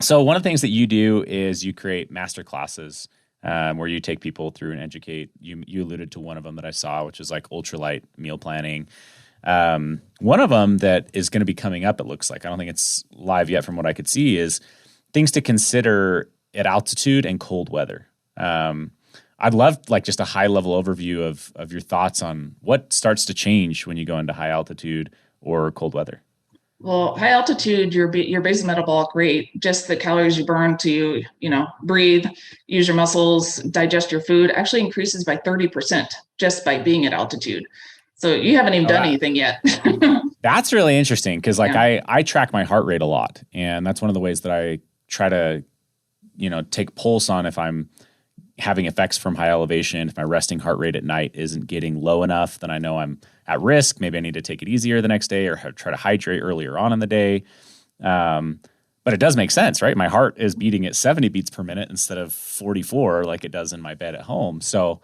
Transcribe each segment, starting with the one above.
So one of the things that you do is you create master classes where you take people through and educate. You alluded to one of them that I saw, which is like ultralight meal planning. One of them that is going to be coming up, it looks like, I don't think it's live yet from what I could see, is things to consider at altitude and cold weather. I'd love like just a high level overview of your thoughts on what starts to change when you go into high altitude or cold weather. Well, high altitude, your basal metabolic rate, just the calories you burn to, breathe, use your muscles, digest your food, actually increases by 30% just by being at altitude. So you haven't even done anything yet. That's really interesting because I track my heart rate a lot. And that's one of the ways that I try to, take pulse on if I'm having effects from high elevation. If my resting heart rate at night isn't getting low enough, then I know I'm at risk. Maybe I need to take it easier the next day or try to hydrate earlier on in the day. But it does make sense, right? My heart is beating at 70 beats per minute instead of 44 like it does in my bed at home. So,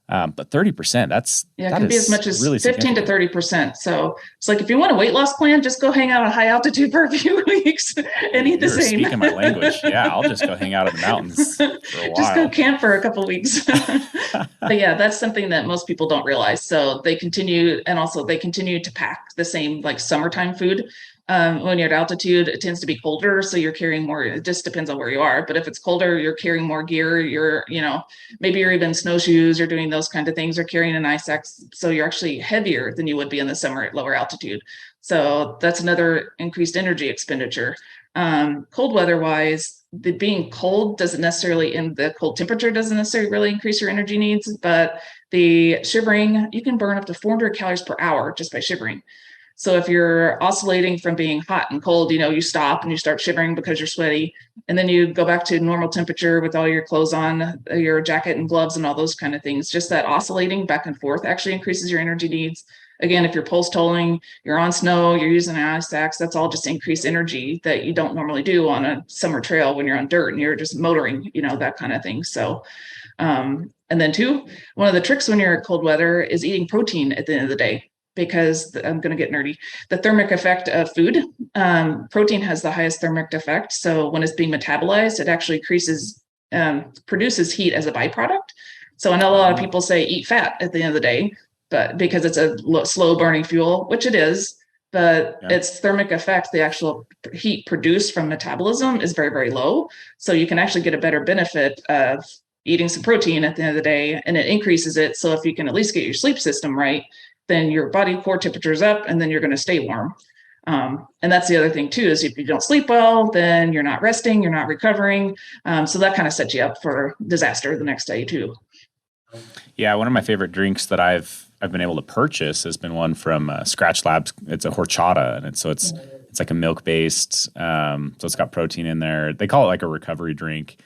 but 30%, it can be as much as really 15 to 30%. So it's like, if you want a weight loss plan, just go hang out at high altitude for a few weeks and eat the same. Speaking my language. Yeah, I'll just go hang out in the mountains for a while. Just go camp for a couple of weeks. But yeah, that's something that most people don't realize. So they continue to pack the same like summertime food. When you're at altitude, it tends to be colder. So you're carrying more. It just depends on where you are. But if it's colder, you're carrying more gear. Maybe you're even snowshoes or doing those kind of things or carrying an ice axe. So you're actually heavier than you would be in the summer at lower altitude. So that's another increased energy expenditure. Cold weather wise, the being cold doesn't necessarily, and the cold temperature doesn't necessarily really increase your energy needs, but the shivering, you can burn up to 400 calories per hour just by shivering. So if you're oscillating from being hot and cold, you stop and you start shivering because you're sweaty, and then you go back to normal temperature with all your clothes on, your jacket and gloves and all those kind of things. Just that oscillating back and forth actually increases your energy needs. Again, if you're pulse tolling, you're on snow, you're using an ice axe, that's all just increased energy that you don't normally do on a summer trail when you're on dirt and you're just motoring, that kind of thing. So, and then two, one of the tricks when you're at cold weather is eating protein at the end of the day. Because I'm going to get nerdy, the thermic effect of food, protein has the highest thermic effect. So when it's being metabolized, it actually produces heat as a byproduct. So I know a lot of people say eat fat at the end of the day, but because it's a slow burning fuel, which it is, but its thermic effect, the actual heat produced from metabolism is very, very low. So you can actually get a better benefit of eating some protein at the end of the day, and it increases it. So if you can at least get your sleep system right, then your body core temperature is up and then you're going to stay warm. And that's the other thing too, is if you don't sleep well, then you're not resting, you're not recovering. So that kind of sets you up for disaster the next day too. Yeah. One of my favorite drinks that I've been able to purchase has been one from Scratch Labs. It's a horchata, and it's like a milk based. So it's got protein in there. They call it like a recovery drink.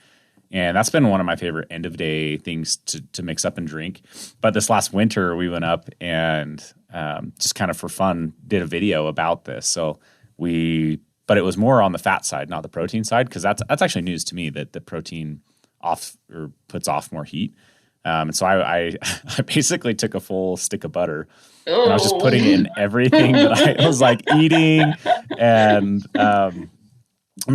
And that's been one of my favorite end of day things to mix up and drink. But this last winter, we went up and just kind of for fun did a video about this. But it was more on the fat side, not the protein side, because that's actually news to me that the protein puts off more heat. And so I basically took a full stick of butter and I was just putting in everything that I was like eating, and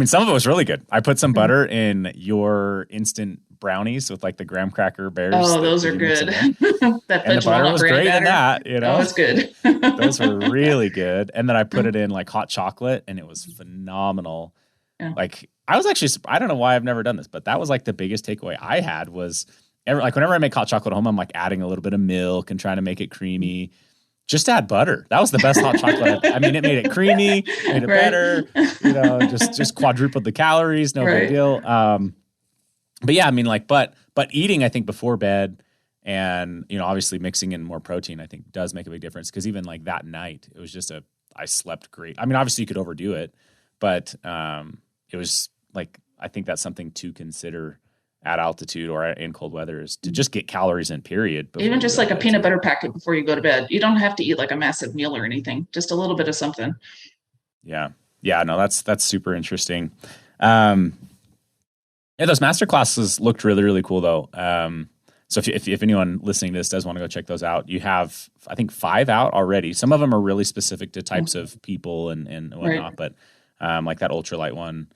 some of it was really good. I put some butter in your instant brownies with like the graham cracker bears. Oh, those are good. That and the butter was great in that. Oh, it's good. Those were really good. And then I put it in like hot chocolate, and it was phenomenal. Yeah. Like I was actually, I don't know why I've never done this, but that was like the biggest takeaway I had was whenever I make hot chocolate at home, I'm like adding a little bit of milk and trying to make it creamy. Just add butter. That was the best hot chocolate. I mean, it made it creamy, made it better, just quadrupled the calories, no big deal. But yeah, I mean, but eating, I think, before bed and, obviously mixing in more protein, I think does make a big difference. Cause even like that night, it was just I slept great. I mean, obviously you could overdo it, but it was like, I think that's something to consider at altitude or in cold weather, is to just get calories in, period. Even just like a peanut butter packet before you go to bed. You don't have to eat like a massive meal or anything, just a little bit of something. Yeah. No, that's super interesting. Those master classes looked really, really cool though. So if anyone listening to this does want to go check those out, you have, I think, 5 out already. Some of them are really specific to types of people and whatnot, but like that ultralight one,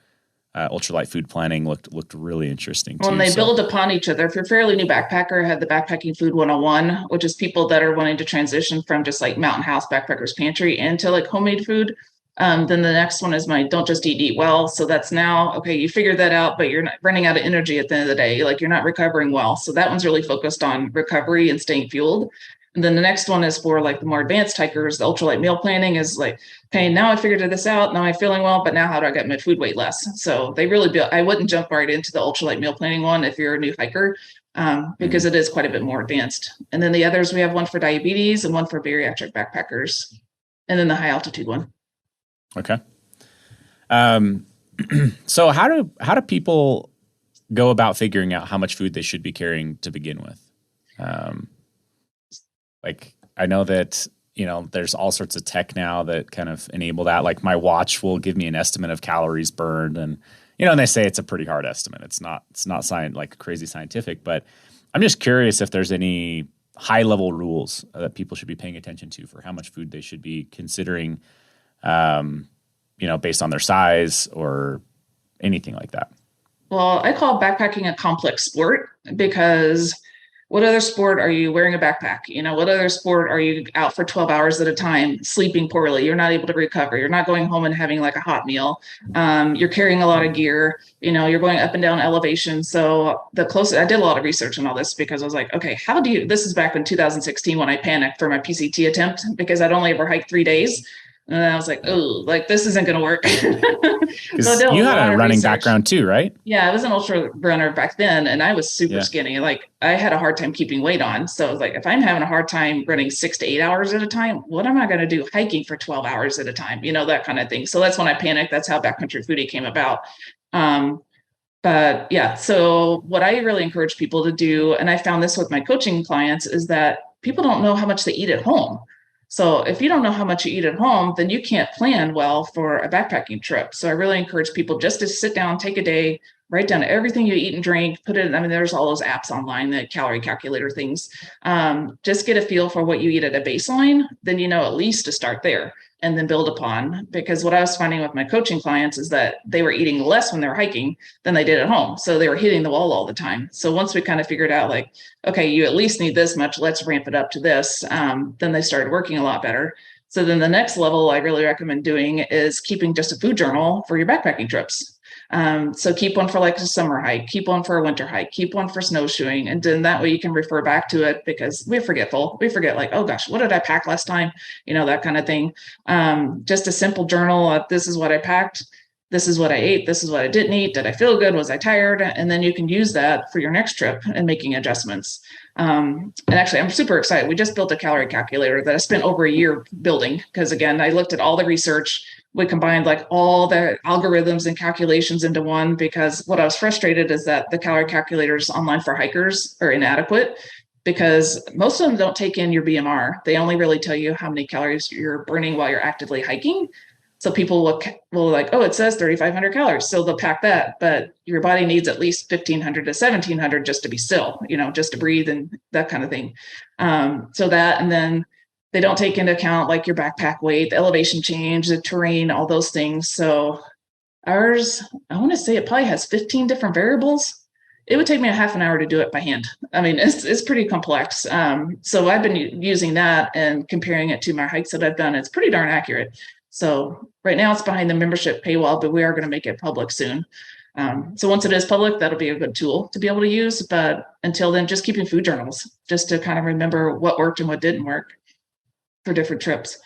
ultralight food planning looked really interesting too. When they build upon each other, if you're a fairly new backpacker, I had the Backpacking Food 101, which is people that are wanting to transition from just like Mountain House Backpacker's Pantry into like homemade food. Then the next one is my Don't Just Eat Well. So that's now, okay, you figured that out, but you're not running out of energy at the end of the day. Like you're not recovering well. So that one's really focused on recovery and staying fueled. And then the next one is for like the more advanced hikers. The ultralight meal planning is like, okay, now I figured this out. Now I'm feeling well, but now how do I get my food weight less? So they really build, I wouldn't jump right into the ultralight meal planning one if you're a new hiker, because it is quite a bit more advanced. And then the others, we have one for diabetes and one for bariatric backpackers, and then the high altitude one. Okay. So how do people go about figuring out how much food they should be carrying to begin with? Like I know that, there's all sorts of tech now that kind of enable that. Like my watch will give me an estimate of calories burned, and and they say it's a pretty hard estimate. It's not like crazy scientific, but I'm just curious if there's any high level rules that people should be paying attention to for how much food they should be considering, based on their size or anything like that. Well, I call backpacking a complex sport because what other sport are you wearing a backpack? What other sport are you out for 12 hours at a time, sleeping poorly? You're not able to recover. You're not going home and having like a hot meal. You're carrying a lot of gear. You're going up and down elevation. So I did a lot of research on all this because I was like, okay, this is back in 2016 when I panicked for my PCT attempt because I'd only ever hiked 3 days. And I was like, oh, like this isn't going to work. So you had a running background too, right? Yeah, I was an ultra runner back then, and I was super skinny. Like I had a hard time keeping weight on. So I was like, if I'm having a hard time running 6 to 8 hours at a time, what am I going to do hiking for 12 hours at a time? That kind of thing. So that's when I panicked. That's how Backcountry Foodie came about. But yeah, so what I really encourage people to do, and I found this with my coaching clients, is that people don't know how much they eat at home. So if you don't know how much you eat at home, then you can't plan well for a backpacking trip. So I really encourage people just to sit down, take a day, write down everything you eat and drink, put it, there's all those apps online, the calorie calculator things. Just get a feel for what you eat at a baseline, then at least to start there and then build upon. Because what I was finding with my coaching clients is that they were eating less when they were hiking than they did at home. So they were hitting the wall all the time. So once we kind of figured out like, okay, you at least need this much, let's ramp it up to this. Then they started working a lot better. So then the next level I really recommend doing is keeping just a food journal for your backpacking trips. So keep one for like a summer hike, keep one for a winter hike, keep one for snowshoeing. And then that way you can refer back to it because we're forgetful. We forget like, oh gosh, what did I pack last time? That kind of thing. Just a simple journal of this is what I packed. This is what I ate. This is what I didn't eat. Did I feel good? Was I tired? And then you can use that for your next trip and making adjustments. And actually, I'm super excited. We just built a calorie calculator that I spent over a year building because, again, I looked at all the research. We combined like all the algorithms and calculations into one because what I was frustrated is that the calorie calculators online for hikers are inadequate because most of them don't take in your BMR. They only really tell you how many calories you're burning while you're actively hiking. So people will like, oh, it says 3,500 calories. So they'll pack that, but your body needs at least 1,500 to 1,700 just to be still, just to breathe and that kind of thing. So that, and then they don't take into account like your backpack weight, the elevation change, the terrain, all those things. So ours, I want to say it probably has 15 different variables. It would take me a half an hour to do it by hand. It's pretty complex. So I've been using that and comparing it to my hikes that I've done. It's pretty darn accurate. So right now it's behind the membership paywall, but we are going to make it public soon. So once it is public, that'll be a good tool to be able to use. But until then, just keeping food journals just to kind of remember what worked and what didn't work for different trips.